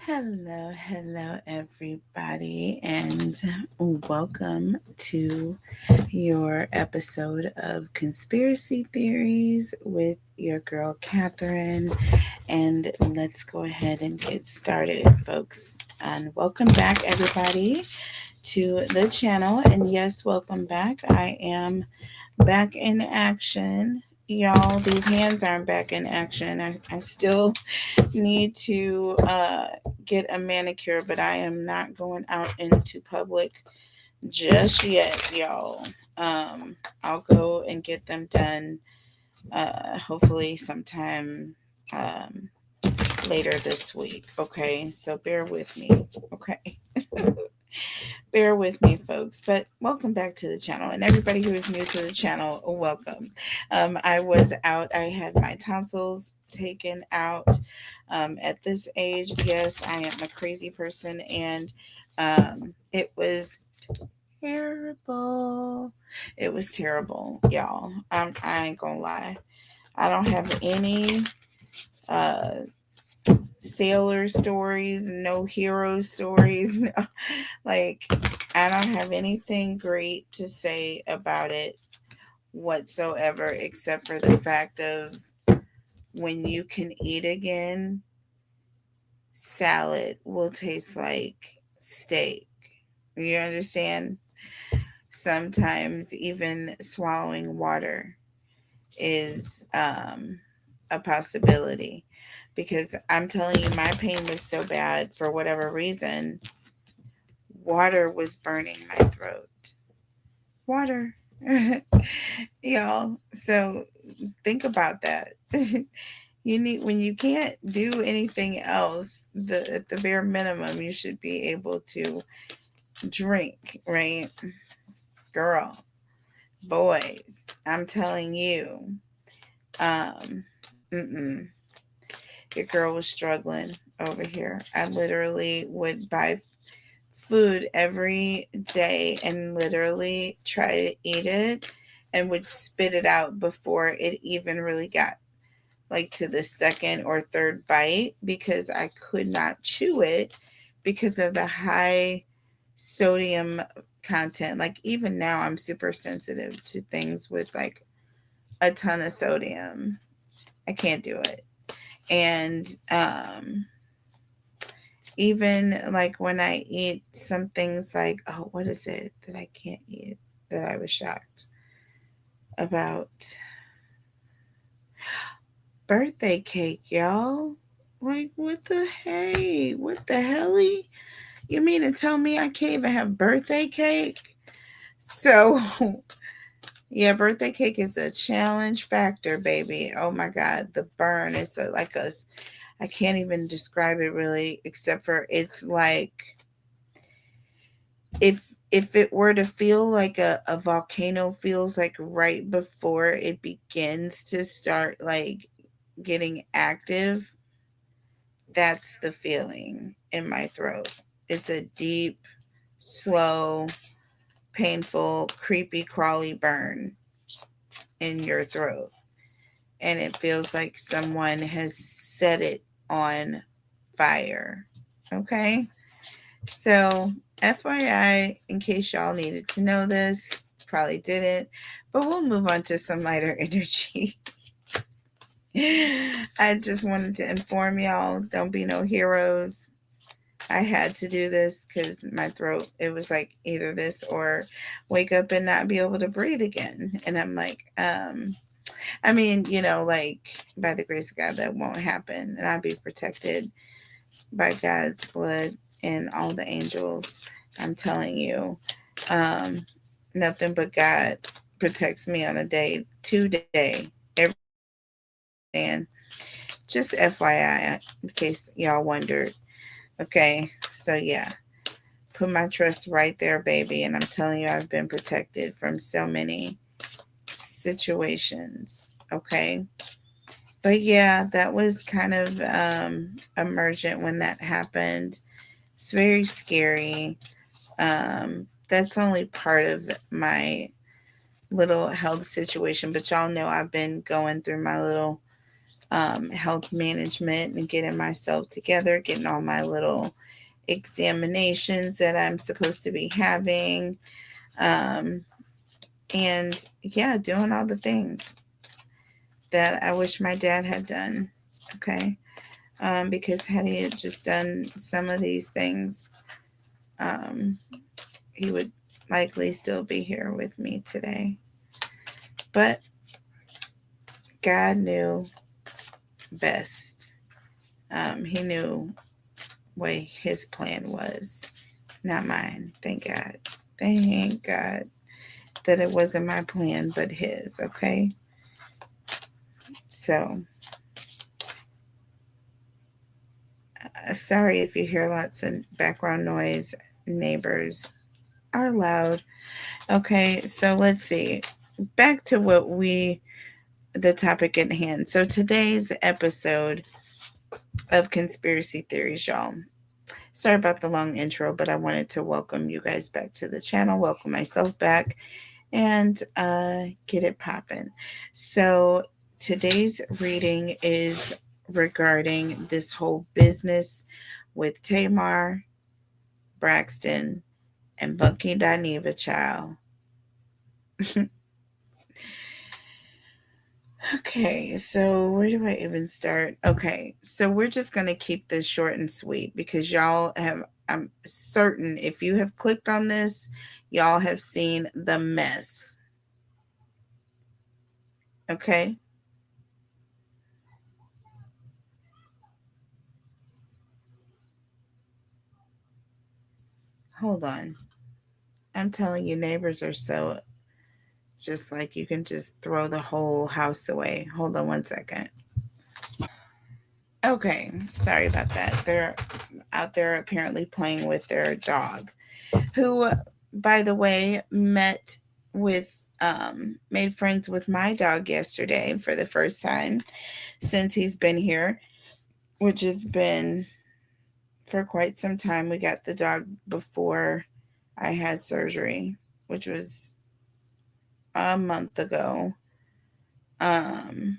Hello, everybody, and welcome to your episode of Conspiracy Theories with your girl, Catherine. And let's go ahead and get started, folks. And welcome back, everybody, to the channel. And yes, welcome back. I am back in action. Y'all, these hands aren't back in action. I still need to get a manicure, but I am not going out into public just yet, y'all. I'll go and get them done hopefully sometime um, later this week. Okay, so bear with me. Okay. Bear with me, folks. But welcome back to the channel. And everybody who is new to the channel, welcome. I was out, I had my tonsils taken out. At this age, yes, I am a crazy person. And it was terrible. It was terrible, y'all. I ain't gonna lie. I don't have any uh, sailor stories, no hero stories. No, like, I don't have anything great to say about it whatsoever, except for the fact of when you can eat again, salad will taste like steak. You understand? Sometimes even swallowing water is a possibility because I'm telling you, my pain was so bad for whatever reason. Water was burning my throat. Water. Y'all. So think about that. You need, when you can't do anything else, at the bare minimum you should be able to drink, right? Girl, boys, I'm telling you, um mm-mm. Your girl was struggling over here. I literally would buy food every day and literally try to eat it and would spit it out before it even really got like to the second or third bite because I could not chew it because of the high sodium content. Like even now I'm super sensitive to things with like a ton of sodium. I can't do it. And even like when I eat some things like, oh, what is it that I can't eat that I was shocked about? Birthday cake, y'all. Like, what the hey? What the helly? You mean to tell me I can't even have birthday cake? So, yeah, birthday cake is a challenge factor, baby. Oh my God, the burn is like a, I can't even describe it really, except for it's like if if it were to feel like a volcano feels like right before it begins to start like getting active, that's the feeling in my throat. It's a deep, slow, painful, creepy, crawly burn in your throat. And it feels like someone has set it on fire. Okay? So, FYI, in case y'all needed to know this, probably didn't, but we'll move on to some lighter energy. I just wanted to inform y'all, don't be no heroes. I had to do this because my throat, it was like either this or wake up and not be able to breathe again. And I'm like, I mean, like by the grace of God, that won't happen. And I'll be protected by God's blood and all the angels. I'm telling you, um, nothing but God protects me on a day to day, every day. Just FYI, in case y'all wondered. Okay, so yeah, put my trust right there, baby. And I'm telling you, I've been protected from so many situations. Okay. But yeah, that was kind of emergent when that happened. It's very scary. That's only part of my little health situation, but y'all know I've been going through my little health management and getting myself together, getting all my little examinations that I'm supposed to be having. Um, and yeah, doing all the things that I wish my dad had done. Okay. Because had he just done some of these things, um, he would likely still be here with me today. But God knew best. He knew what his plan was, not mine. Thank God. Thank God that it wasn't my plan, but his. Okay. So, sorry if you hear lots of background noise. Neighbors are loud. Okay. So, let's see. Back to the topic at hand. So, today's episode of Conspiracy Theories, y'all. Sorry about the long intro, but I wanted to welcome you guys back to the channel, welcome myself back, and get it popping. So today's reading is regarding this whole business with Tamar, Braxton, and Bucky Dineva, child. Okay, so where do I even start? Okay, so we're just going to keep this short and sweet because y'all have, I'm certain if you have clicked on this, y'all have seen the mess. Okay? Hold on. I'm telling you, neighbors are so just like you can just throw the whole house away. Hold on one second. Okay, sorry about that. They're out there apparently playing with their dog, who, by the way, made friends with my dog yesterday for the first time since he's been here, which has been for quite some time. We got the dog before I had surgery, which was a month ago. Um,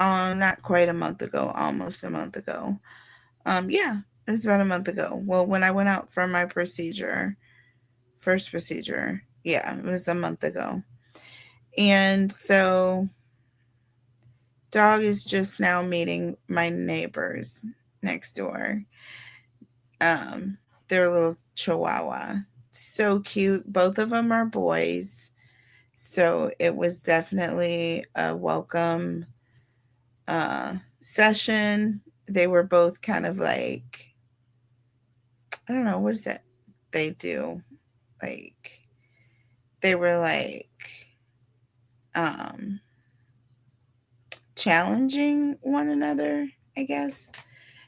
not quite a month ago, almost a month ago. Yeah, it was about a month ago. Well, when I went out for my first procedure, yeah, it was a month ago. And so dog is just now meeting my neighbors next door. Um, they're a little chihuahua. So cute. Both of them are boys. So it was definitely a welcome session. They were both kind of like, I don't know, what is that they do? Like, they were like um, challenging one another, I guess.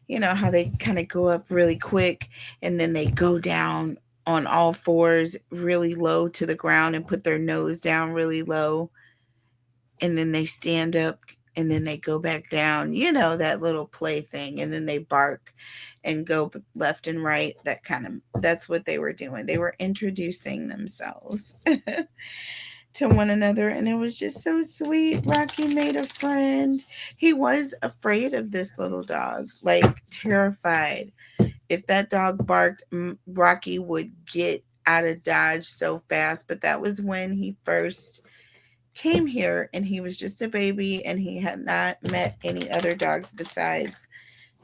You know, how they kind of go up really quick and then they go down on all fours really low to the ground and put their nose down really low. And then they stand up and then they go back down, you know, that little play thing. And then they bark and go left and right. That's what they were doing. They were introducing themselves to one another, and it was just so sweet. Rocky made a friend. He was afraid of this little dog, like terrified. If that dog barked, Rocky would get out of Dodge so fast. But that was when he first came here, and he was just a baby, and he had not met any other dogs besides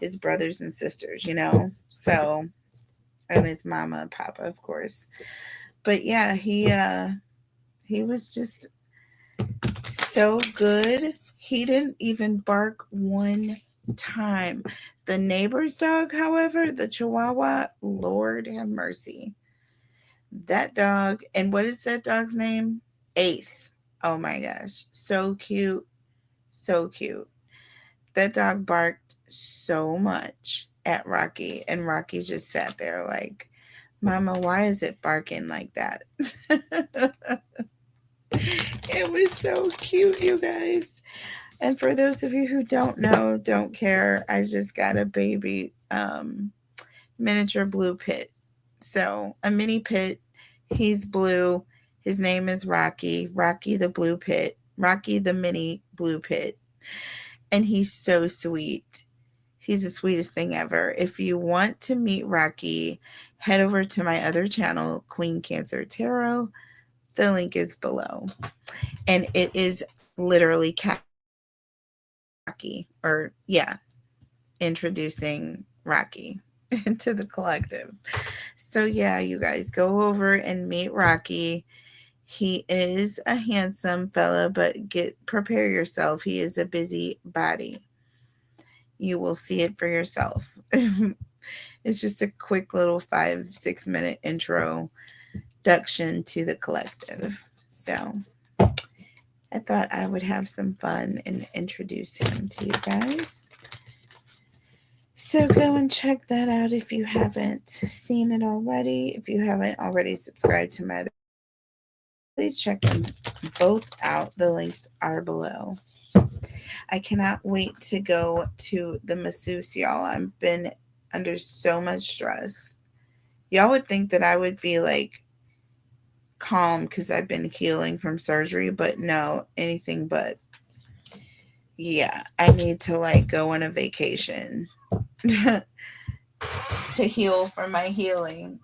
his brothers and sisters, you know? So, and his mama and papa, of course. But yeah, he was just so good. He didn't even bark one time. The neighbor's dog, however, the Chihuahua, Lord have mercy. That dog, and what is that dog's name? Ace. Oh my gosh. So cute. So cute. That dog barked so much at Rocky, and Rocky just sat there like, Mama, why is it barking like that? It was so cute, you guys. And for those of you who don't know, don't care, I just got a baby miniature blue pit. So a mini pit. He's blue. His name is Rocky. Rocky the blue pit. Rocky the mini blue pit. And he's so sweet. He's the sweetest thing ever. If you want to meet Rocky, head over to my other channel, Queen Cancer Tarot. The link is below. And it is literally Rocky, or yeah, introducing Rocky to the collective. So yeah, you guys go over and meet Rocky. He is a handsome fella, but prepare yourself. He is a busy body. You will see it for yourself. It's just a quick little 5-6 minute introduction to the collective. So I thought I would have some fun and introduce him to you guys. So go and check that out if you haven't seen it already. If you haven't already subscribed to my other channels, please check them both out. The links are below. I cannot wait to go to the masseuse, y'all. I've been under so much stress. Y'all would think that I would be like calm because I've been healing from surgery, but no, anything but. Yeah, I need to like go on a vacation to heal from my healing.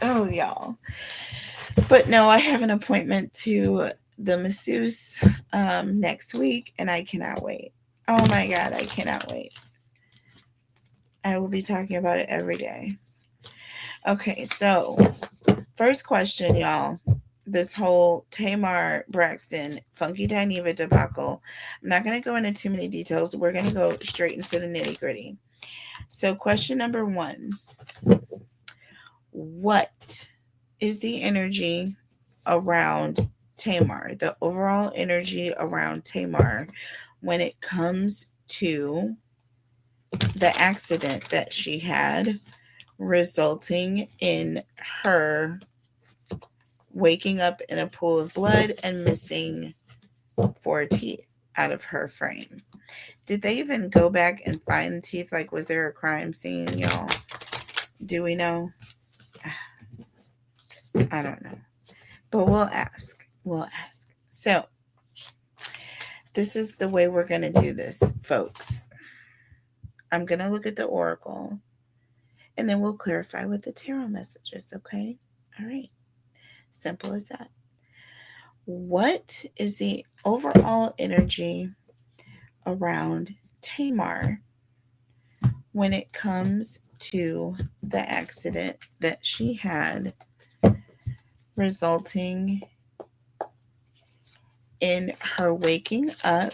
Oh, y'all. But no, I have an appointment to the masseuse next week, and I cannot wait. Oh my God, I cannot wait. I will be talking about it every day. Okay, so first question, y'all. This whole Tamar Braxton Funky Dineva debacle. I'm not going to go into too many details. We're going to go straight into the nitty gritty. So, question number 1: what is the energy around Tamar, the overall energy around Tamar when it comes to the accident that she had, resulting in her waking up in a pool of blood and missing 4 teeth out of her frame? Did they even go back and find the teeth? Like, was there a crime scene, y'all? Do we know? I don't know. But we'll ask. We'll ask. So, this is the way we're going to do this, folks. I'm going to look at the oracle, and then we'll clarify with the tarot messages, okay? All right. Simple as that. What is the overall energy around Tamar when it comes to the accident that she had, resulting in her waking up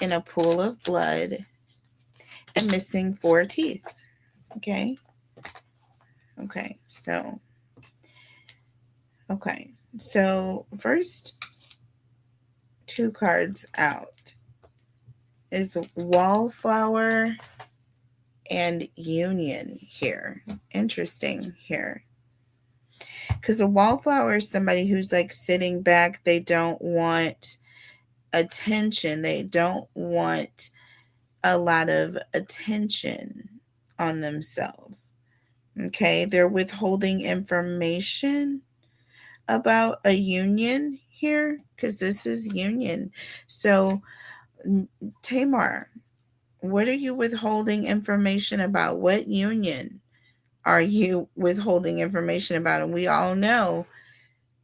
in a pool of blood and missing 4 teeth? Okay. Okay. So first 2 cards out is Wallflower and Union here. Interesting here. Because a wallflower is somebody who's like sitting back. They don't want attention. They don't want a lot of attention on themselves. Okay. They're withholding information about a union here because this is union. So, Tamar, what are you withholding information about? What union are you withholding information about? And we all know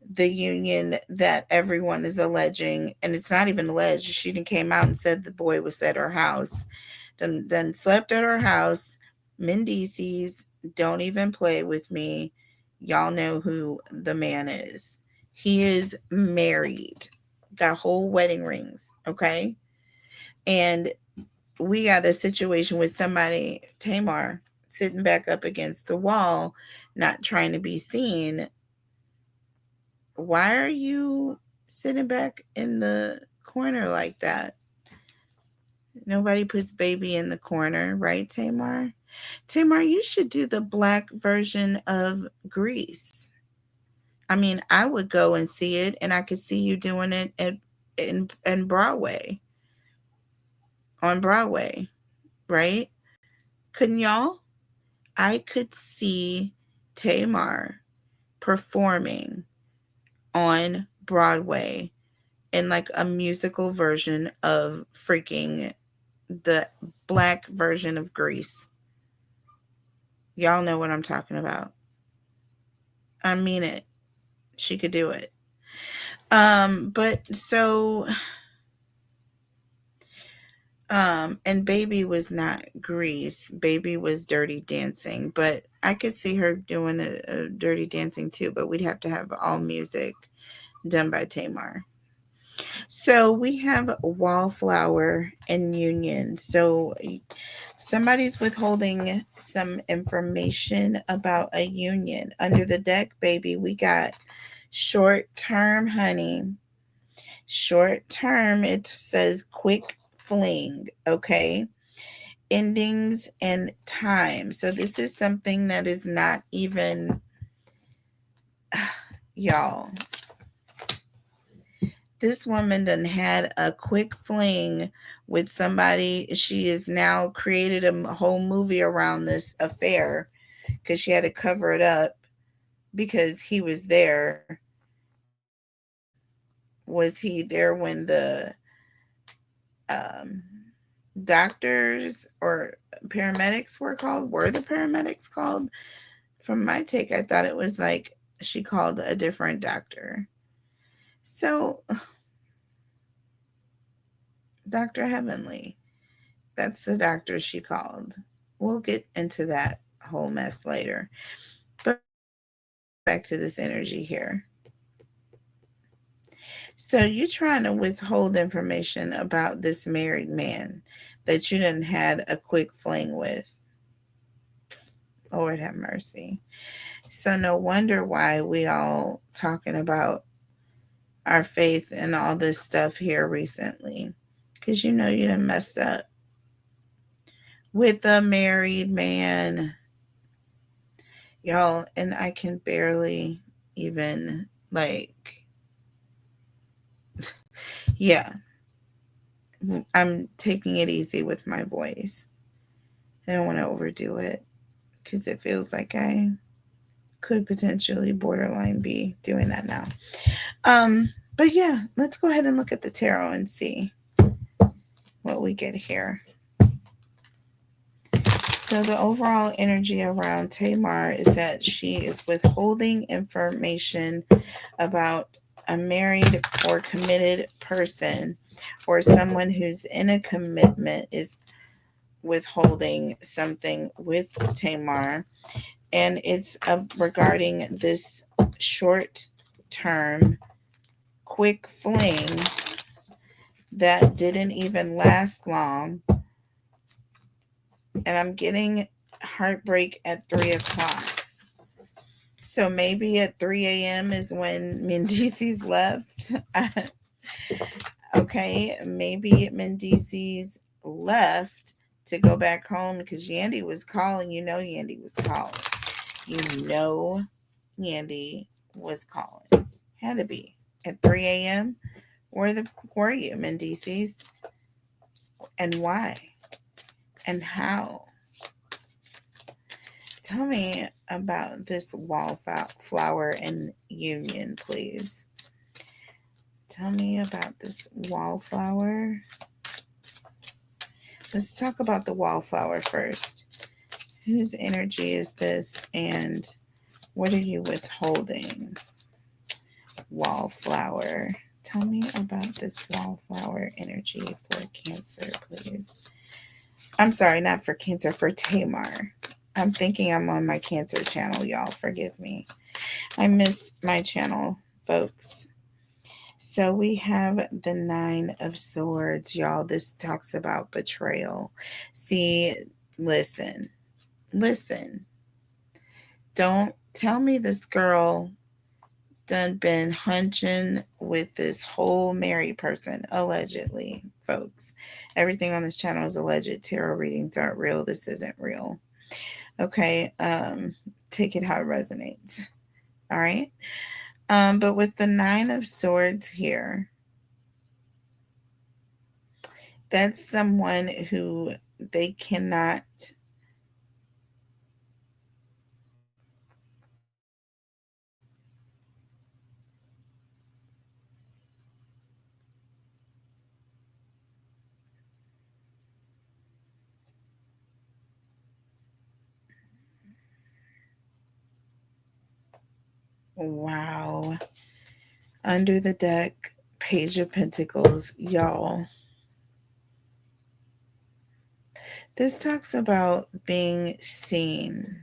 the union that everyone is alleging, and it's not even alleged. She came out and said the boy was at her house, then slept at her house. Mendices, don't even play with me. Y'all know who the man is. He is married, got whole wedding rings, okay? And we got a situation with somebody, Tamar, sitting back up against the wall, not trying to be seen. Why are you sitting back in the corner like that? Nobody puts baby in the corner, right, Tamar? Tamar, you should do the black version of Grease. I mean, I would go and see it, and I could see you doing it in Broadway, on Broadway, right? Couldn't y'all? I could see Tamar performing on Broadway in like a musical version of freaking the black version of Grease. Y'all know what I'm talking about. I mean it. She could do it. But so and Baby was not Grease. Baby was Dirty Dancing, but I could see her doing a Dirty Dancing too, but we'd have to have all music done by Tamar. So we have Wallflower and Union. So somebody's withholding some information about a union. Under the deck, baby, we got short term, honey. Short term, it says quick fling, okay? Endings and time. So this is something that is not even, y'all. This woman done had a quick fling with somebody. She has now created a whole movie around this affair because she had to cover it up because he was there. Was he there when the um, doctors or paramedics were called? Were the paramedics called? From my take, I thought it was like she called a different doctor. So, Dr. Heavenly, that's the doctor she called. We'll get into that whole mess later. But back to this energy here. So you're trying to withhold information about this married man that you didn't had a quick fling with. Lord have mercy. So no wonder why we all talking about our faith and all this stuff here recently. Because you know you done messed up with a married man. Y'all, and I can barely even like, yeah, I'm taking it easy with my voice. I don't want to overdo it because it feels like I could potentially borderline be doing that now. But yeah, let's go ahead and look at the tarot and see what we get here. So the overall energy around Tamar is that she is withholding information about a married or committed person, or someone who's in a commitment is withholding something with Tamar. And it's regarding this short term quick fling that didn't even last long. And I'm getting heartbreak at 3 o'clock. So maybe at 3 a.m. is when Mendices left. Okay, maybe Mendices left to go back home because Yandy was calling. You know, Yandy was calling. You know, Yandy was calling. Had to be at 3 a.m. Where were you, Mendices? And why? And how? Tell me about this wallflower and union, please. Tell me about this wallflower. Let's talk about the wallflower first. Whose energy is this and what are you withholding? Wallflower. Tell me about this wallflower energy for Cancer, please. I'm sorry, not for Cancer, for Tamar. I'm thinking I'm on my Cancer channel, y'all. Forgive me. I miss my channel, folks. So we have the 9 of Swords, y'all. This talks about betrayal. See, listen. Don't tell me this girl done been hunching with this whole married person, allegedly, folks. Everything on this channel is alleged. Tarot readings aren't real. This isn't real. Okay, take it how it resonates. All right. But with the 9 of Swords here, that's someone who they cannot Wow. Under the deck, Page of Pentacles, y'all. This talks about being seen.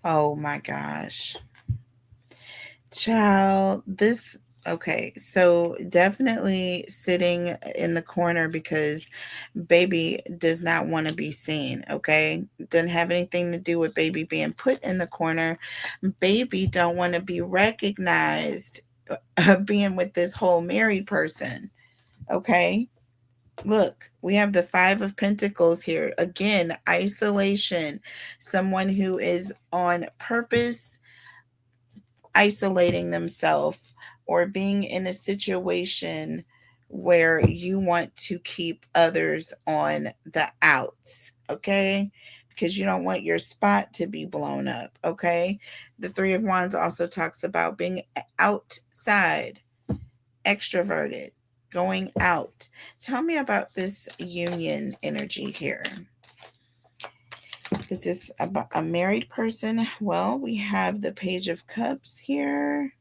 Oh my gosh. Child, this okay, so definitely sitting in the corner because baby does not want to be seen, okay? Doesn't have anything to do with baby being put in the corner. Baby don't want to be recognized being with this whole married person, okay? Look, we have the 5 of Pentacles here. Again, isolation. Someone who is on purpose isolating themselves or being in a situation where you want to keep others on the outs, okay? Because you don't want your spot to be blown up, okay? The 3 of Wands also talks about being outside, extroverted, going out. Tell me about this union energy here. Is this about a married person? Well, we have the Page of Cups here.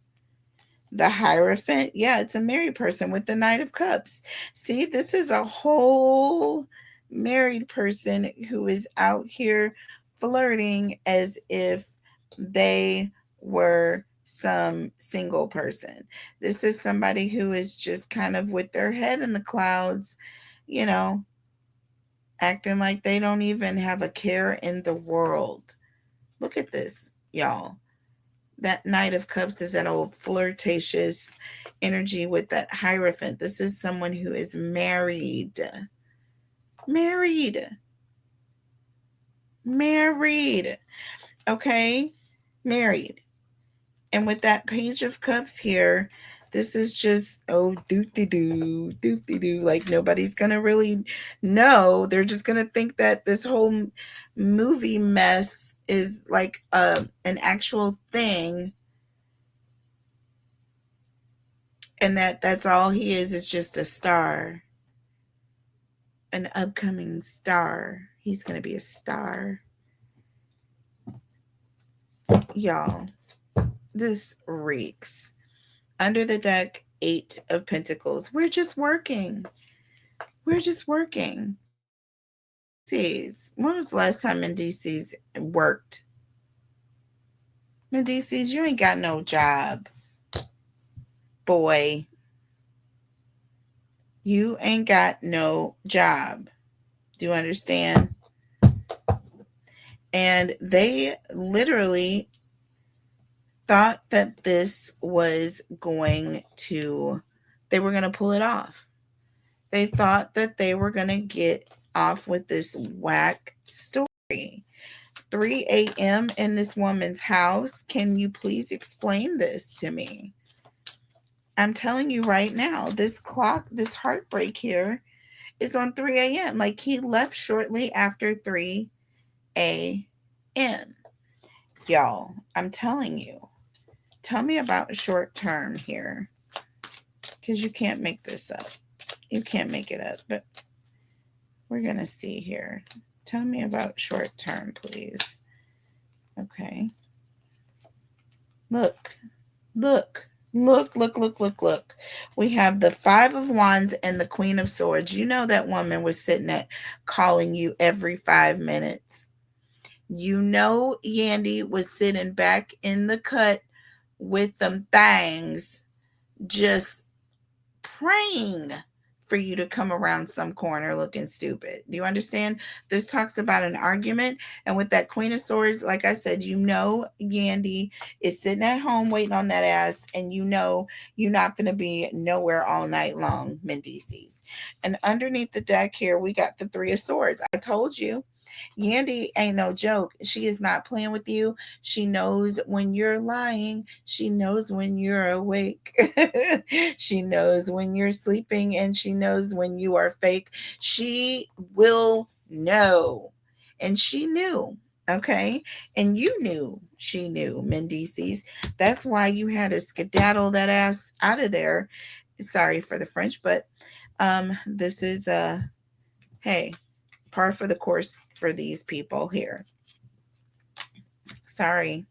The Hierophant. Yeah, it's a married person with the Knight of Cups. See, this is a whole married person who is out here flirting as if they were some single person. This is somebody who is just kind of with their head in the clouds, you know, acting like they don't even have a care in the world. Look at this, y'all. That Knight of Cups is that old flirtatious energy with that Hierophant. This is someone who is married. Married. Married. Okay? Married. And with that Page of Cups here, this is just, oh, doop-de-doo, doop-de-doo. Like, nobody's going to really know. They're just going to think that this whole movie mess is like an actual thing, and that's all he is just a star, an upcoming star. He's going to be a star. Y'all, this reeks. Under the deck, 8 of Pentacles. We're just working. We're just working. Mendices. When was the last time Mendices worked? Mendices, you ain't got no job. Boy, you ain't got no job. Do you understand? And they literally thought that they were going to pull it off. They thought that they were going to get off with this whack story. 3 a.m. in this woman's house. Can you please explain this to me? I'm telling you right now, this clock, this heartbreak here is on 3 a.m. Like, he left shortly after 3 a.m. Y'all, I'm telling you. Tell me about short term here, because you can't make this up. You can't make it up, but we're going to see here. Tell me about short term, please. Okay. Look. We have the 5 of Wands and the Queen of Swords. You know that woman was sitting at calling you every 5 minutes. You know Yandy was sitting back in the cut with them things, just praying for you to come around some corner looking stupid. Do you understand? This talks about an argument. And with that Queen of Swords, like I said, you know Yandy is sitting at home waiting on that ass, and you know you're not going to be nowhere all night long, Mendices. And underneath the deck here, we got the 3 of Swords. I told you. Yandy ain't no joke. She is not playing with you. She knows when you're lying. She knows when you're awake. She knows when you're sleeping, and she knows when you are fake. She will know. And she knew. Okay. And you knew she knew, Mendices. That's why you had to skedaddle that ass out of there. Sorry for the French, but this is hey, Par for the course for these people here. Sorry,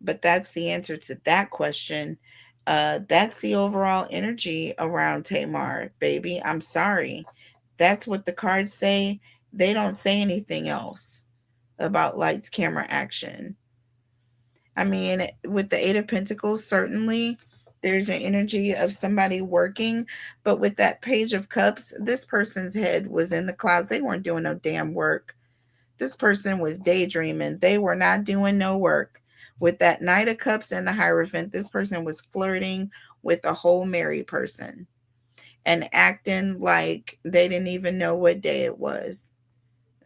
but that's the answer to that question. That's the overall energy around Tamar, baby. I'm sorry. That's what the cards say. They don't say anything else about lights, camera, action. I mean, with the Eight of Pentacles, certainly there's an energy of somebody working, but with that Page of Cups, this person's head was in the clouds. They weren't doing no damn work. This person was daydreaming. They were not doing no work. With that Knight of Cups and the Hierophant, this person was flirting with a whole married person and acting like they didn't even know what day it was.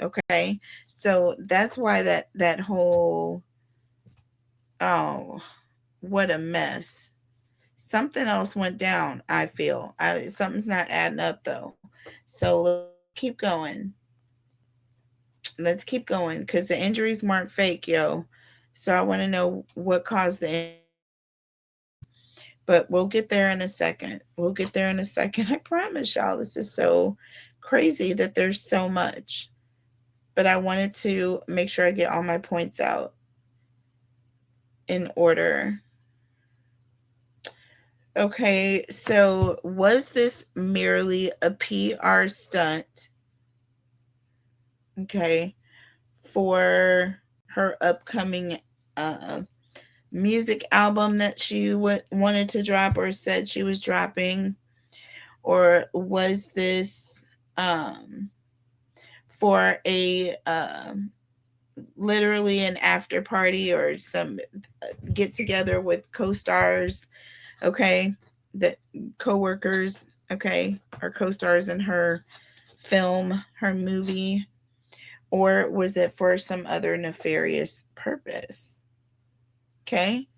Okay? So that's why that whole, oh, what a mess. Something else went down, I feel. Something's not adding up though. So let's keep going. Let's keep going because the injuries weren't fake, yo. So I want to know what caused the injuries. But we'll get there in a second. We'll get there in a second. I promise y'all, this is so crazy that there's so much. But I wanted to make sure I get all my points out in order. Okay, so was this merely a PR stunt? Okay, for her upcoming music album that she wanted to drop or said she was dropping, or was this for a literally an after party or some get together with co-stars, okay, that co-workers, okay, or co-stars in her film, her movie, or was it for some other nefarious purpose? Okay.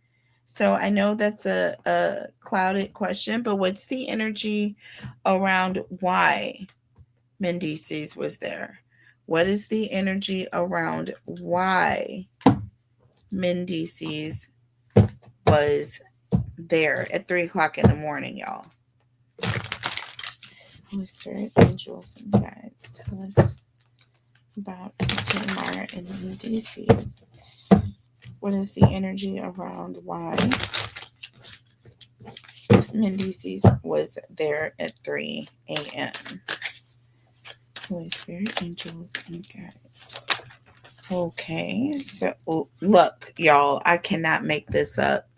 So I know that's a clouded question, but what's the energy around why Mendices was there? What is the energy around why Mendices was there at 3 o'clock in the morning, y'all? Holy Spirit, angels, and guides, tell us about Tamar and Mendices. What is the energy around why Mendices was there at 3 a.m.? Holy Spirit, angels, and guides. Okay, so look, y'all, I cannot make this up.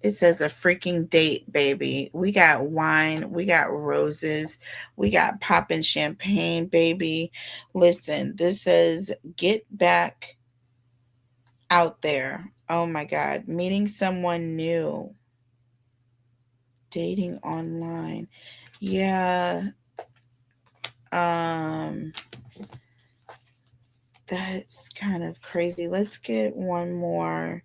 It says a freaking date, baby. We got wine, we got roses, we got popping champagne, baby. Listen, this says get back out there. Oh my God, meeting someone new, dating online. Yeah, um, that's kind of crazy. Let's get one more.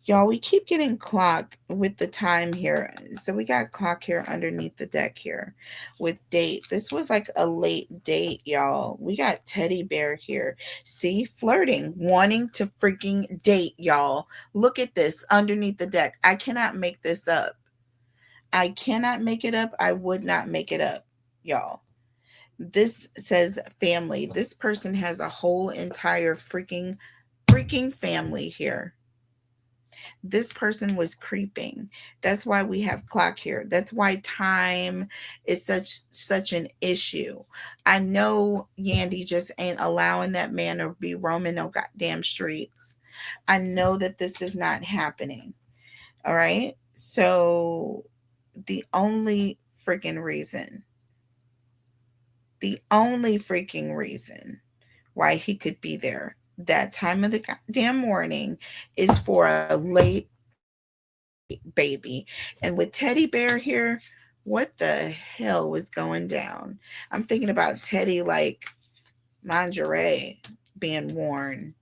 Y'all, we keep getting clock with the time here. So we got clock here underneath the deck here with date. This was like a late date, y'all. We got teddy bear here. See, flirting, wanting to freaking date, y'all. Look at this underneath the deck. I cannot make this up. I cannot make it up. I would not make it up, y'all. This says family. This person has a whole entire freaking family here. This person was creeping. That's why we have clock here. That's why time is such an issue. I know Yandy just ain't allowing that man to be roaming no goddamn streets. I know that this is not happening. All right. So the only freaking reason, the only freaking reason why he could be there that time of the goddamn morning is for a late date, baby. And with teddy bear here, what the hell was going down? I'm thinking about Teddy like lingerie being worn.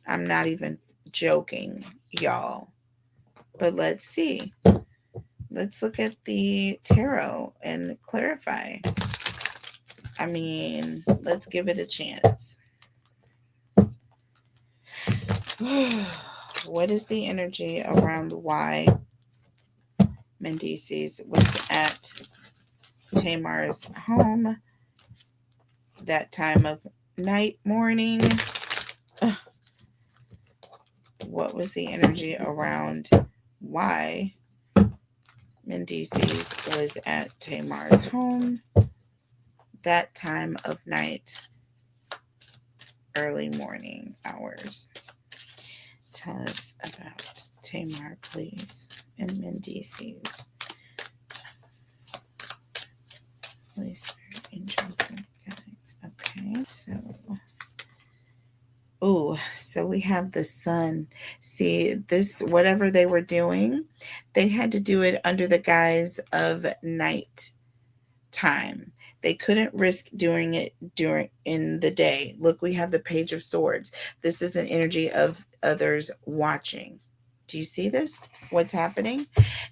I'm not even joking, y'all. But let's see. Let's look at the tarot and clarify. I mean, let's give it a chance. What is the energy around why Mendices was at Tamar's home that time of night, morning. Ugh, what was the energy around why Mendices was at Tamar's home that time of night, early morning hours? Tell us about Tamar, please, and Mendices. Holy Spirit, angels, and guides. Okay, so we have the sun. See, this, whatever they were doing, they had to do it under the guise of night time. They couldn't risk doing it during in the day. Look, we have the Page of Swords. This is an energy of others watching. Do you see this? What's happening?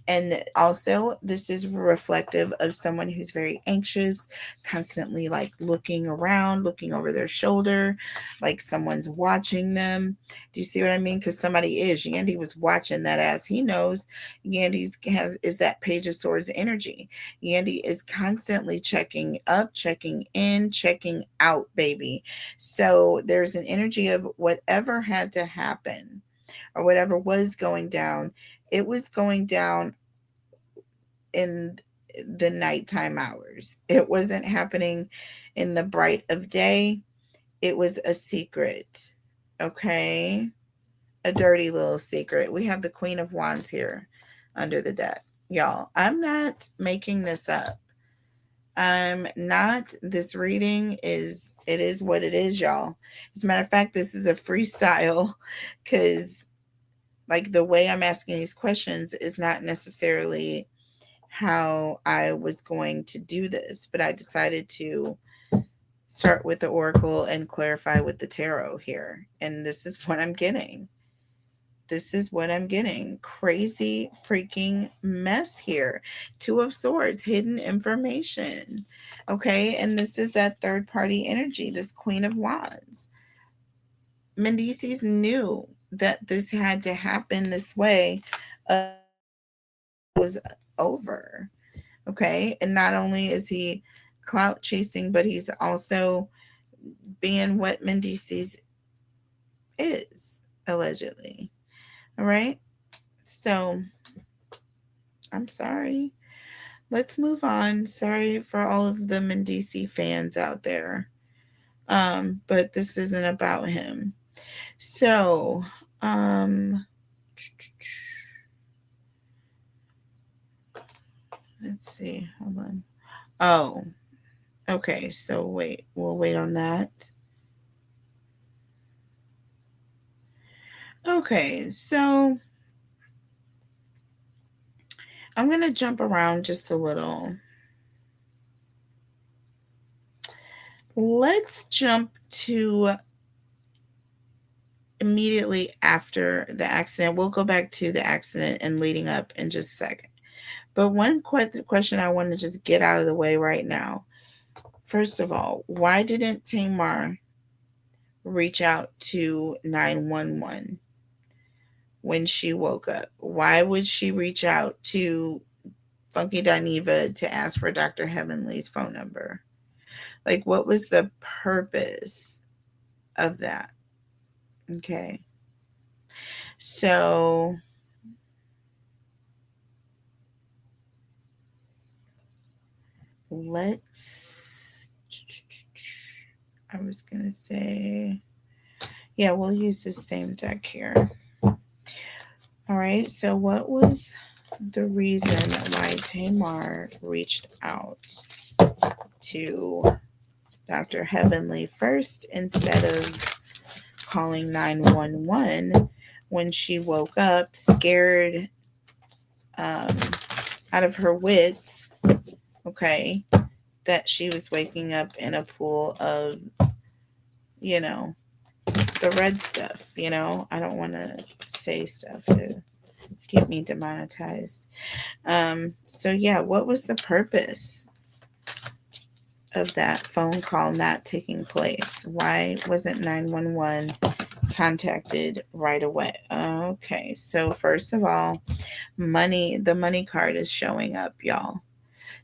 And also, this is reflective of someone who's very anxious, constantly like looking around, looking over their shoulder, like someone's watching them. Do you see what I mean? Because somebody is. Yandy was watching that ass. He knows Yandy's is that Page of Swords energy. Yandy is constantly checking up, checking in, checking out, baby. So there's an energy of whatever had to happen or whatever was going down, it was going down in the nighttime hours. It wasn't happening in the bright of day. It was a secret. Okay? A dirty little secret. We have the Queen of Wands here under the deck. Y'all, I'm not making this up. I'm not. This reading is what it is, y'all. As a matter of fact, this is a freestyle because like the way I'm asking these questions is not necessarily how I was going to do this, but I decided to start with the oracle and clarify with the tarot here. And this is what I'm getting. This is what I'm getting. Crazy freaking mess here. Two of Swords, hidden information. Okay, and this is that third party energy, this Queen of Wands. Mendices knew that this had to happen this way. Was over. Okay, and not only is he clout chasing, but he's also being what Mendices is allegedly. All right, so I'm sorry. Let's move on. Sorry for all of the Mendici fans out there. But this isn't about him. So, let's see. Hold on. Oh, okay. So wait, we'll wait on that. Okay, so I'm going to jump around just a little. Let's jump to immediately after the accident. We'll go back to the accident and leading up in just a second. But one question I want to just get out of the way right now. First of all, why didn't Tamar reach out to 911 when she woke up? Why would she reach out to Funky Dineva to ask for Dr. Heavenly's phone number? Like, what was the purpose of that? Okay. So, let's, I was going to say, yeah, we'll use the same deck here. All right. So, what was the reason why Tamar reached out to Dr. Heavenly first instead of calling 911 when she woke up scared um, out of her wits? Okay, that she was waking up in a pool of, you know, the red stuff. I don't want to say stuff to get me demonetized. So yeah, what was the purpose of that phone call not taking place? Why wasn't 911 contacted right away? Okay, so first of all, the money card is showing up, y'all.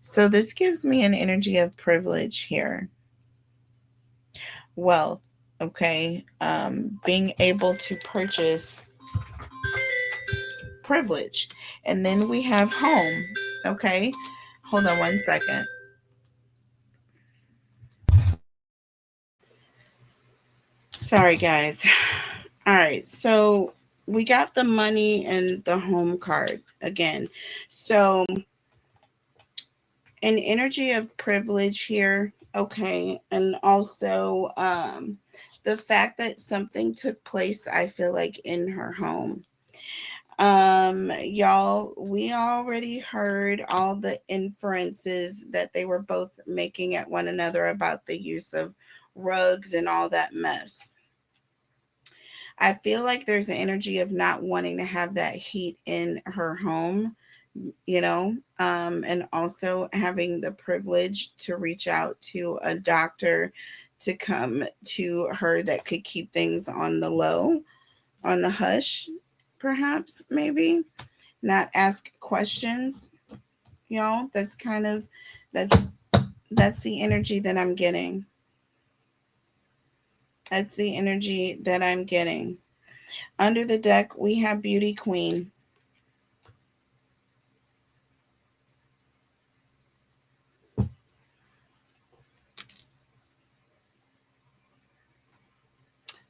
So this gives me an energy of privilege here. wealth, okay? Being able to purchase privilege. And then we have home, okay? Hold on one second. Sorry, guys. All right, so we got the money and the home card again. So, an energy of privilege here, okay, and also the fact that something took place, I feel like, in her home. Y'all, we already heard all the inferences that they were both making at one another about the use of rugs and all that mess. I feel like there's an energy of not wanting to have that heat in her home, and also having the privilege to reach out to a doctor to come to her that could keep things on the low, on the hush, perhaps, maybe not ask questions. That's kind of that's that's the energy that I'm getting. That's the energy that I'm getting. Under the deck, we have Beauty Queen.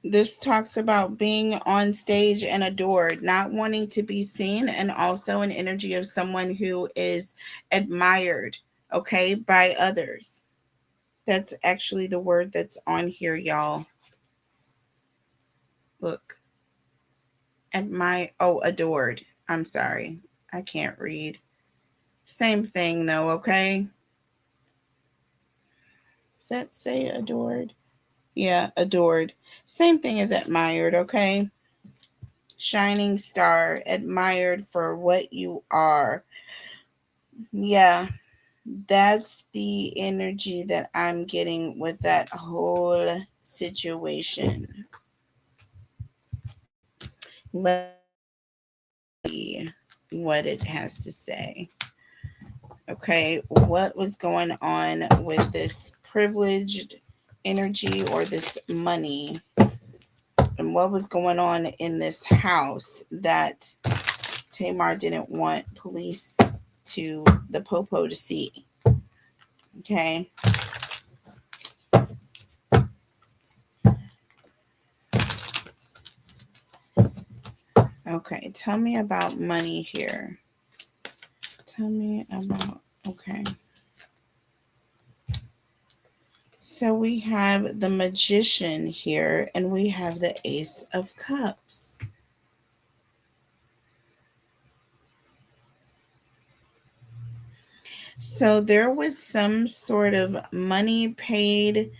This talks about being on stage and adored, not wanting to be seen, and also an energy of someone who is admired, okay, by others. That's actually the word that's on here, y'all. Look, adored. I'm sorry, I can't read. Same thing, though, okay? Does that say adored? Yeah, adored. Same thing as admired, okay? Shining star, admired for what you are. Yeah, that's the energy that I'm getting with that whole situation. Let's see what it has to say. Okay, what was going on with this privileged energy or this money, and what was going on in this house that Tamar didn't want police to the popo to see. Okay. Okay, tell me about money here. Tell me about, okay. So we have the magician here, and we have the Ace of Cups. So there was some sort of money paid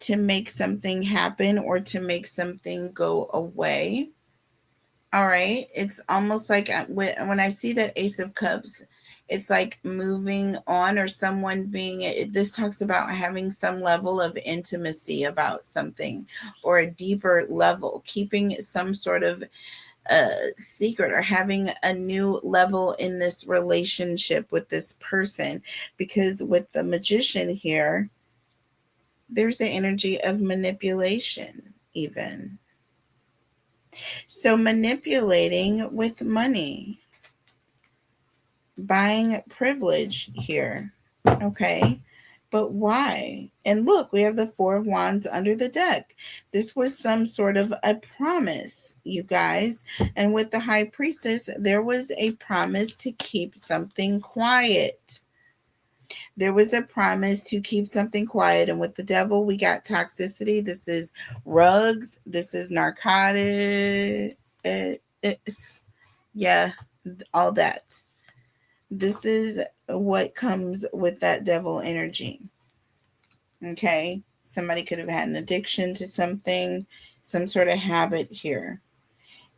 to make something happen or to make something go away. All right. It's almost like when I see that Ace of Cups, it's like moving on, or someone being, this talks about having some level of intimacy about something, or a deeper level, keeping some sort of secret, or having a new level in this relationship with this person. Because with the magician here, there's an energy of manipulation, even. So, manipulating with money, buying privilege here. Okay. But why? And look, we have the Four of Wands under the deck. This was some sort of a promise, you guys. And with the High Priestess, there was a promise to keep something quiet. There was a promise to keep something quiet. And with the Devil, we got toxicity. This is rugs. This is narcotics. Yeah, all that. This is what comes with that devil energy. Okay. Somebody could have had an addiction to something, some sort of habit here.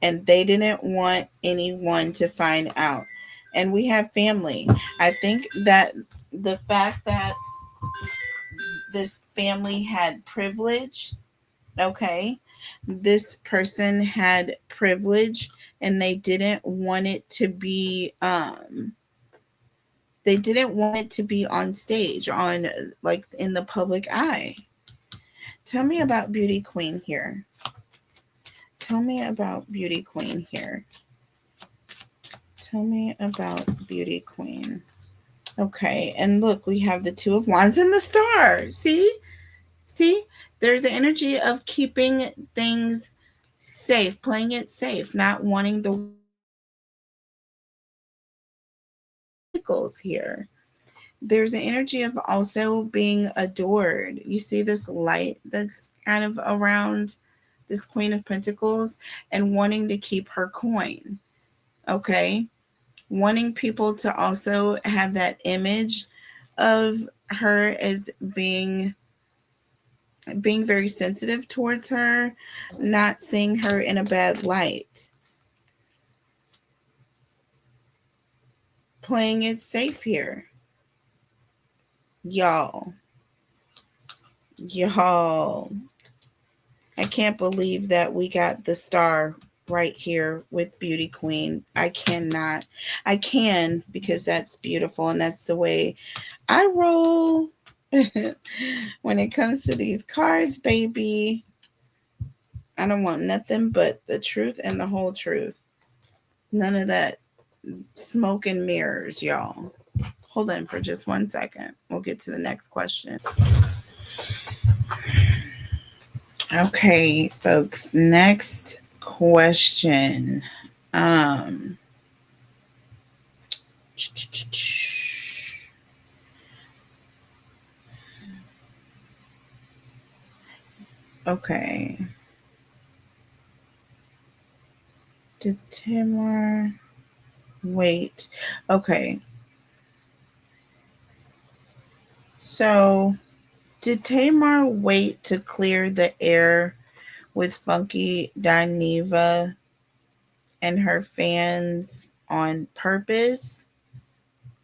And they didn't want anyone to find out. And we have family. I think that the fact that this family had privilege, okay, this person had privilege, and they didn't want it to be on stage, on, like, in the public eye, Tell me about Beauty Queen here. Tell me about Beauty Queen here. Tell me about Beauty Queen. Okay, and look, we have the Two of Wands and the Star. See? See? There's an energy of keeping things safe, playing it safe, not wanting the vehicles here. There's an energy of also being adored. You see this light that's kind of around this Queen of Pentacles and wanting to keep her coin. Okay? Wanting people to also have that image of her as being very sensitive towards her, not seeing her in a bad light. Playing it safe here. Y'all. Y'all. I can't believe that we got the Star right here with Beauty Queen. I cannot. I can because that's beautiful and that's the way I roll. When it comes to these cards, baby, I don't want nothing but the truth and the whole truth. None of that smoke and mirrors, y'all. Hold on for just 1 second. We'll get to the next question. Okay, folks, next question. Okay. Did Tamar wait? Okay. So, did Tamar wait to clear the air with Funky Dineva and her fans on purpose?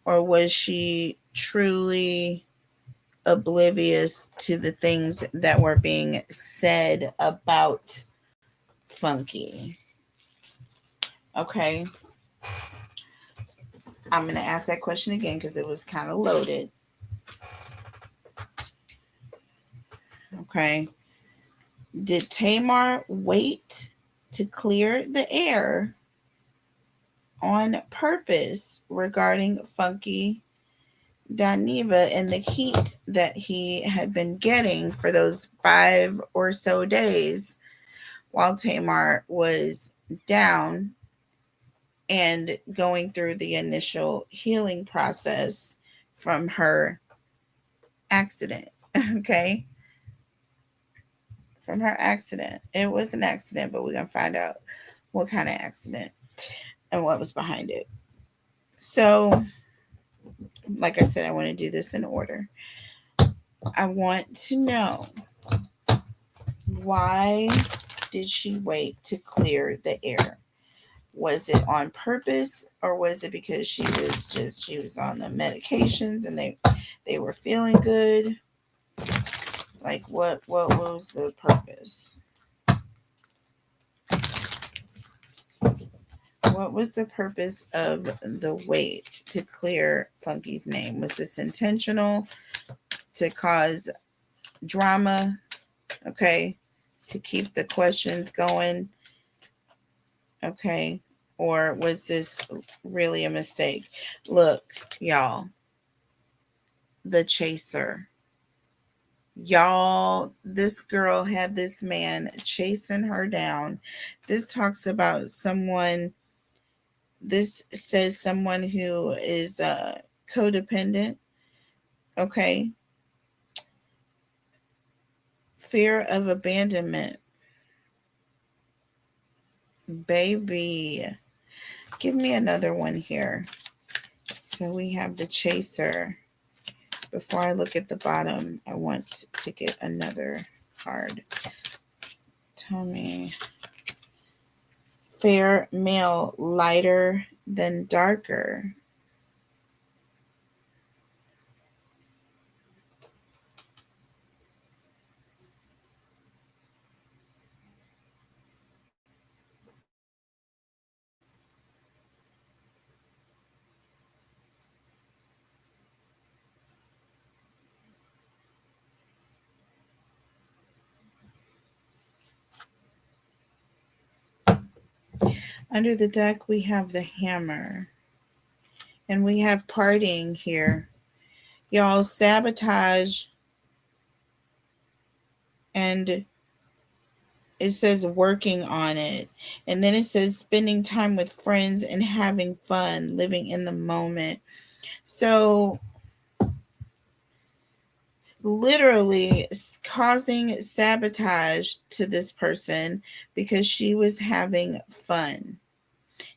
Or was she truly oblivious to the things that were being said about Funky? Okay. I'm going to ask that question again because it was kind of loaded. Okay. Did Tamar wait to clear the air on purpose regarding Funky Dineva and the heat that he had been getting for those 5 or so days while Tamar was down and going through the initial healing process from her accident? Okay. From her accident. It was an accident, but we're going to find out what kind of accident and what was behind it. So, like I said, I want to do this in order. I want to know, why did she wait to clear the air? Was it on purpose, or was it because she was on the medications and they were feeling good? Like what was the purpose? What was the purpose of the wait to clear Funky's name? Was this intentional to cause drama? Okay. To keep the questions going? Okay. Or was this really a mistake? Look, y'all, the chaser. Y'all, this girl had this man chasing her down. This talks about someone, this says someone who is codependent. Okay. Fear of abandonment. Baby. Give me another one here. So we have the chaser. Before I look at the bottom, I want to get another card. Tell me. Fair male, lighter than darker. Under the deck, we have the hammer. And we have partying here. Y'all, sabotage, and it says working on it. And then it says spending time with friends and having fun, living in the moment. So, literally causing sabotage to this person because she was having fun.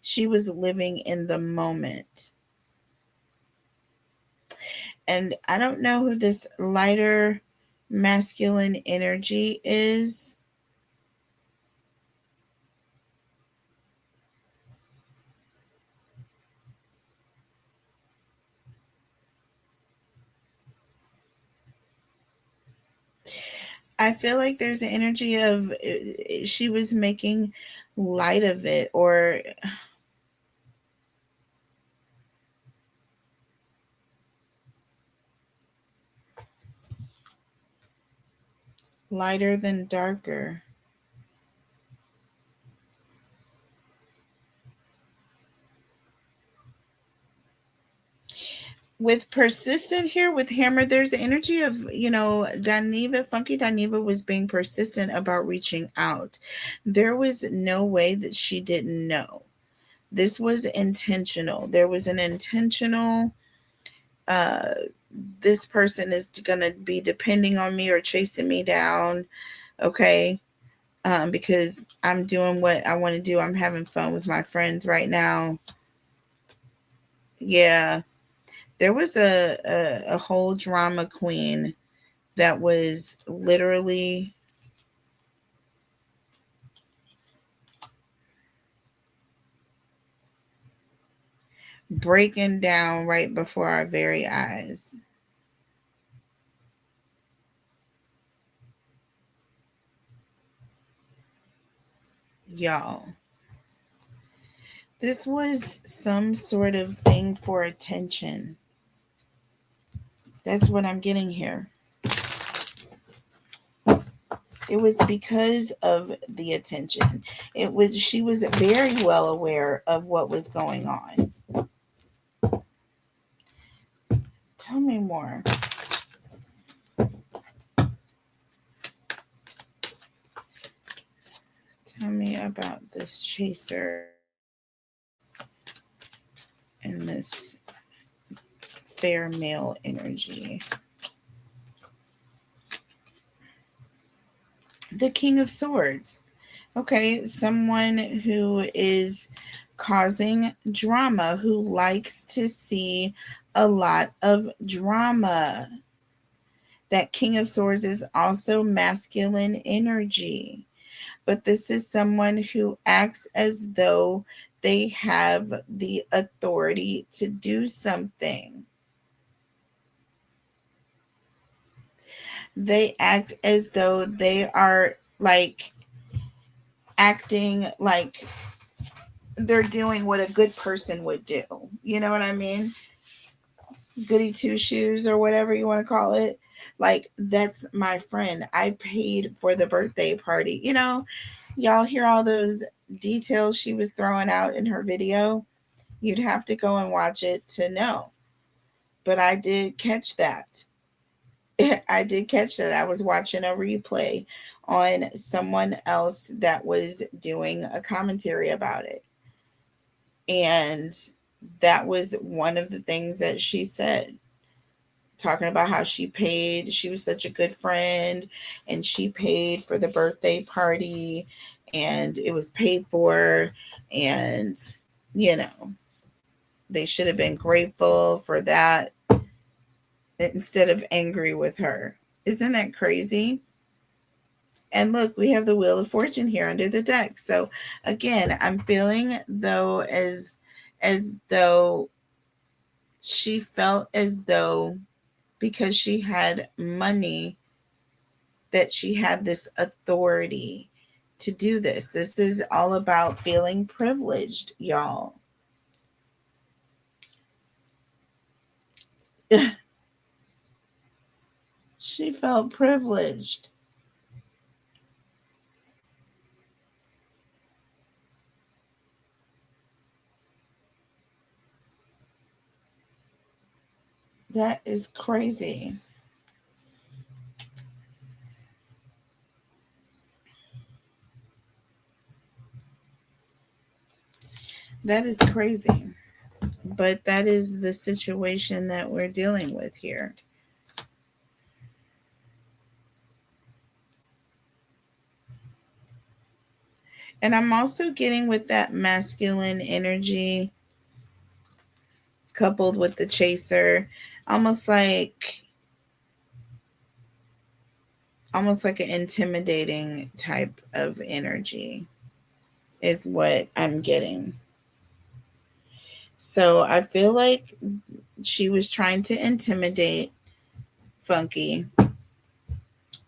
She was living in the moment. And I don't know who this lighter masculine energy is. I feel like there's an energy of she was making light of it, or lighter than darker. With persistent here with hammer, there's the energy of, Daniva, funky Daniva was being persistent about reaching out. There was no way that she didn't know. This was intentional. There was an intentional, uh this person is gonna be depending on me or chasing me down, okay, because I'm doing what I want to do. I'm having fun with my friends right now. Yeah, there was a whole drama queen that was literally breaking down right before our very eyes. Y'all, this was some sort of thing for attention. That's what I'm getting here. It was because of the attention. It was She was very well aware of what was going on. Tell me more. Tell me about this chaser and this fair male energy. The King of Swords. Okay, someone who is causing drama, who likes to see a lot of drama. That King of Swords is also masculine energy, but this is someone who acts as though they have the authority to do something. They act as though they are like acting like they're doing what a good person would do. You know what I mean? Goody two shoes or whatever you want to call it. Like, that's my friend. I paid for the birthday party. Y'all hear all those details she was throwing out in her video? You'd have to go and watch it to know. But I did catch that. I did catch that. I was watching a replay on someone else that was doing a commentary about it. And that was one of the things that she said, talking about how she was such a good friend, and she paid for the birthday party, and it was paid for, and you know, they should have been grateful for that instead of angry with her. Isn't that crazy? And look, we have the Wheel of Fortune here under the deck. So again, I'm feeling though as though she felt as though because she had money that she had this authority to do this. This is all about feeling privileged, y'all. She felt privileged. That is crazy. That is crazy. But that is the situation that we're dealing with here. And I'm also getting with that masculine energy coupled with the chaser, almost like almost like an intimidating type of energy is what I'm getting. So I feel like she was trying to intimidate Funky,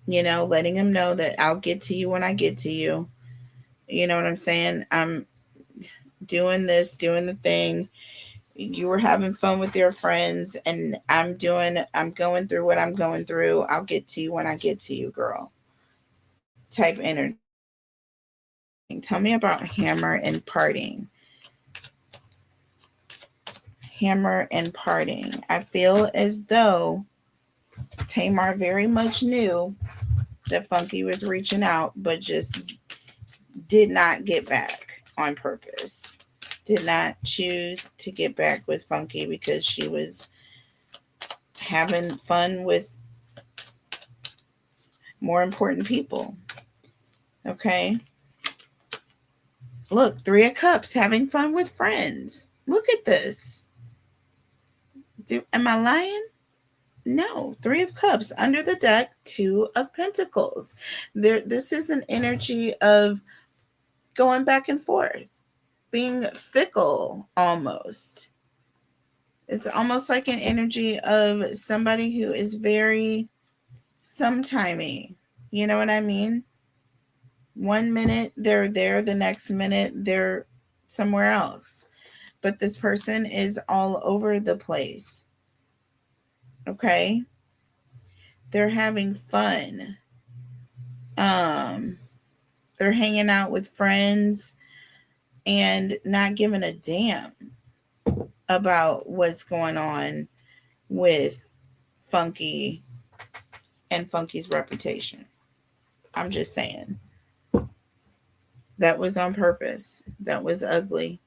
letting him know that I'll get to you when I get to you. You know what I'm saying? I'm doing this, doing the thing. You were having fun with your friends, and I'm going through what I'm going through. I'll get to you when I get to you, girl. Type energy. Tell me about hammer and parting. Hammer and parting. I feel as though Tamar very much knew that Funky was reaching out, but just did not get back on purpose. Did not choose to get back with Funky because she was having fun with more important people. Okay. Look, Three of Cups having fun with friends. Look at this. Am I lying? No. Three of Cups under the deck, Two of Pentacles. This is an energy of going back and forth, being fickle almost. It's almost like an energy of somebody who is very sometimey. You know what I mean? One minute they're there, the next minute they're somewhere else. But this person is all over the place. Okay? They're having fun. Um, they're hanging out with friends and not giving a damn about what's going on with Funky and Funky's reputation. I'm just saying. That was on purpose. That was ugly.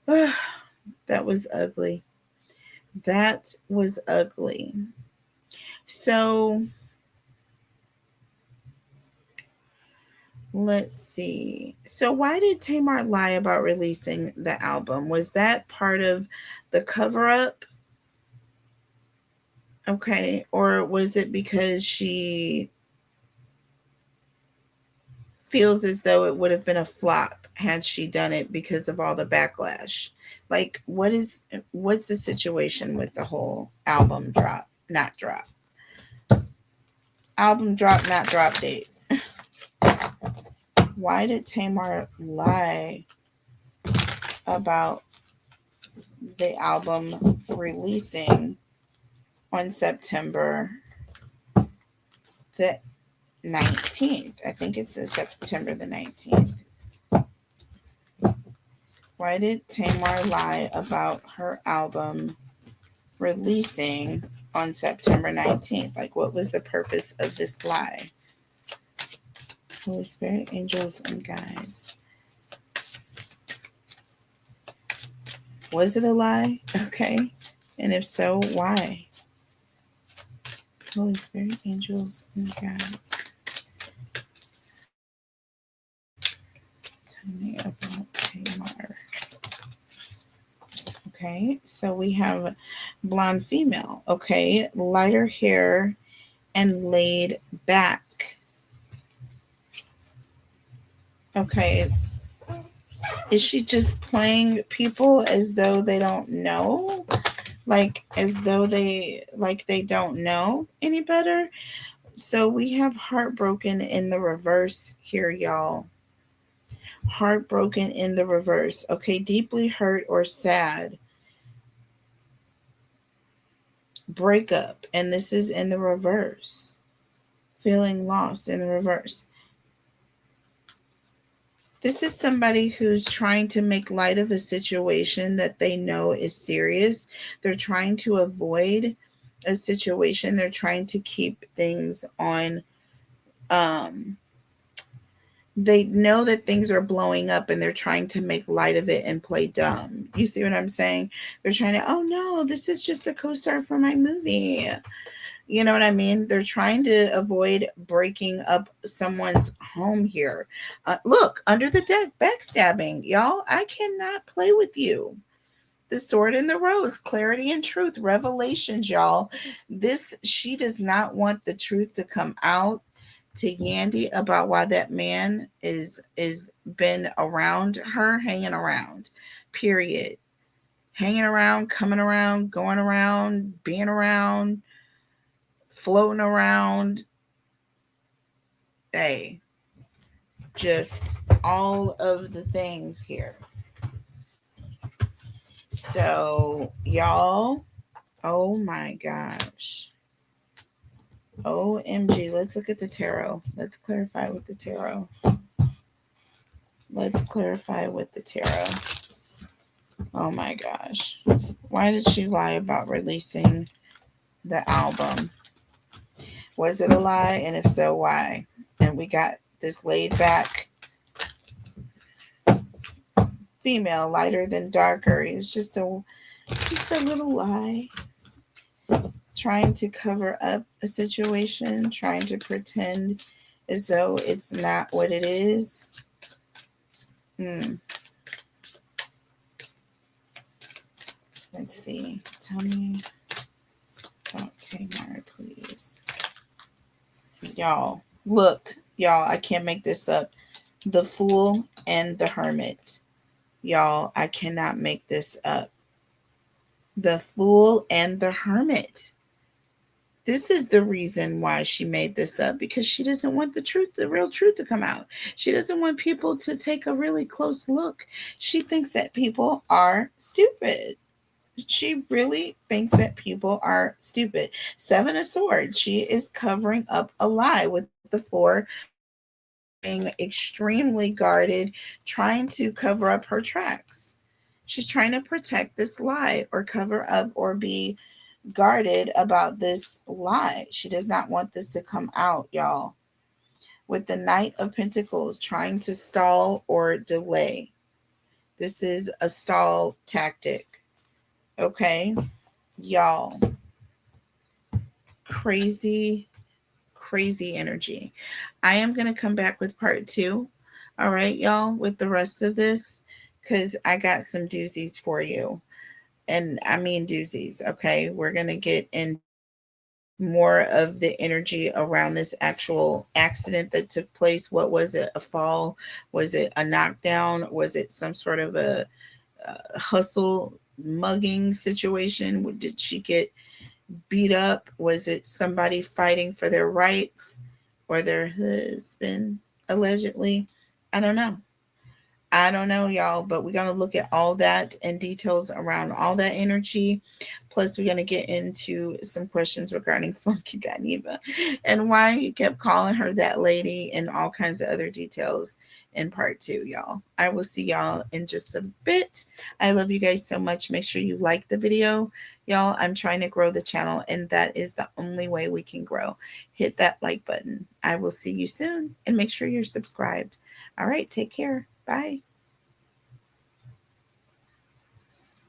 That was ugly. That was ugly. So let's see. So why did Tamar lie about releasing the album? Was that part of the cover up? Okay. Or was it because she feels as though it would have been a flop had she done it because of all the backlash? Like what's the situation with the whole album drop, not drop? Album drop, not drop date. Why did Tamar lie about the album releasing on September the 19th? I think it's September the 19th. Why did Tamar lie about her album releasing on September 19th? Like, what was the purpose of this lie? Holy Spirit, angels, and guides. Was it a lie? Okay. And if so, why? Holy Spirit, angels, and guides. Tell me about Tamar. Okay, so we have blonde female. Okay, lighter hair and laid back. Okay, is she just playing people as though they don't know? Like as though they don't know any better? So we have heartbroken in the reverse here, y'all. Heartbroken in the reverse. Okay, deeply hurt or sad. Breakup, and this is in the reverse. Feeling lost in the reverse. This is somebody who's trying to make light of a situation that they know is serious. They're trying to avoid a situation. They're trying to keep things on. Um, they know that things are blowing up and they're trying to make light of it and play dumb. You see what I'm saying? They're trying to, oh no, this is just a co star for my movie. You know what I mean? They're trying to avoid breaking up someone's home here. Look, under the deck, backstabbing. Y'all, I cannot play with you. The sword and the rose, clarity and truth, revelations, y'all. She does not want the truth to come out to Yandy about why that man is been around her, hanging around. Period. Hanging around, coming around, going around, being around, floating around. Hey, just all of the things here. So, y'all, oh my gosh. OMG, let's look at the tarot. Let's clarify with the tarot. Let's clarify with the tarot. Oh my gosh. Why did she lie about releasing the album? Was it a lie? And if so, why? And we got this laid back female, lighter than darker. It was just a little lie. Trying to cover up a situation, trying to pretend as though it's not what it is. Let's see. Tell me about Tamar, please. Y'all, look, y'all, I can't make this up. The Fool and the Hermit. Y'all, I cannot make this up. The Fool and the Hermit. This is the reason why she made this up, because she doesn't want the truth, the real truth, to come out. She doesn't want people to take a really close look. She thinks that people are stupid. She really thinks that people are stupid. Seven of Swords. She is covering up a lie with the Four being extremely guarded, trying to cover up her tracks. She's trying to protect this lie or cover up or be guarded about this lie. She does not want this to come out, y'all. With the Knight of Pentacles, trying to stall or delay. This is a stall tactic. Okay, y'all. Crazy, crazy energy. I am going to come back with part 2. All right, y'all, with the rest of this, because I got some doozies for you. And I mean doozies. Okay, we're going to get in more of the energy around this actual accident that took place. What was it? A fall? Was it a knockdown? Was it some sort of a hustle mugging situation? Did she get beat up? Was it somebody fighting for their rights or their husband, allegedly? I don't know. I don't know, y'all, but we're going to look at all that and details around all that energy. Plus, we're going to get into some questions regarding Funky Dineva and why he kept calling her that lady and all kinds of other details in part 2, y'all. I will see y'all in just a bit. I love you guys so much. Make sure you like the video. Y'all, I'm trying to grow the channel, and that is the only way we can grow. Hit that like button. I will see you soon, and make sure you're subscribed. All right, take care. Bye.